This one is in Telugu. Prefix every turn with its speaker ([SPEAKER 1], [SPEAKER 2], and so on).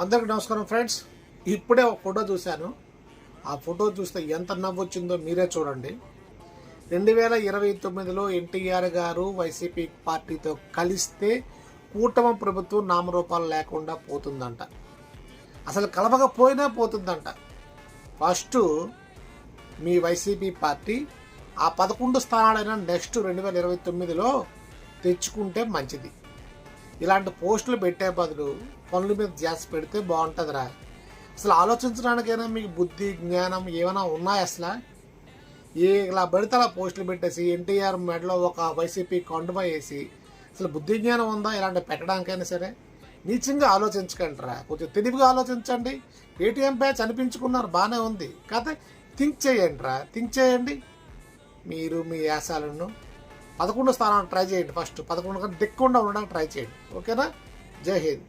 [SPEAKER 1] అందరికి నమస్కారం ఫ్రెండ్స్. ఇప్పుడే ఒక ఫోటో చూశాను. ఆ ఫోటో చూస్తే ఎంత నవ్వొచ్చిందో మీరే చూడండి. 2029లో ఎన్టీఆర్ గారు వైసీపీ పార్టీతో కలిస్తే కూటమి ప్రభుత్వం నామరూపాలు లేకుండా పోతుందంట. అసలు కలవకపోయినా పోతుందంట. ఫస్ట్ మీ వైసీపీ పార్టీ ఆ 11 స్థానాలైనా నెక్స్ట్ 2029లో తెచ్చుకుంటే మంచిది. ఇలాంటి పోస్టులు పెట్టే బదులు పనుల మీద ధ్యాస పెడితే బాగుంటుందిరా. అసలు ఆలోచించడానికైనా మీకు బుద్ధి జ్ఞానం ఏమైనా ఉన్నాయా? అసలు ఇలా పడితే అలా పోస్టులు పెట్టేసి ఎన్టీఆర్ మెడలో ఒక వైసీపీ కండువా వేసి అసలు బుద్ధి జ్ఞానం ఉందా ఇలాంటి పెట్టడానికైనా సరే? నీచంగా ఆలోచించకండిరా, కొంచెం తెలివిగా ఆలోచించండి. పేటీఎం బ్యాచ్ అనిపించుకున్నారు, బాగానే ఉంది కాకపోతే థింక్ చేయండి. మీరు మీ యాసాలను 11 స్థానానికి ట్రై చేయండి. ఫస్ట్ 11 కన్నా దిక్కుండా ఉండడానికి ట్రై చేయండి. ఓకేనా? జై హింద్.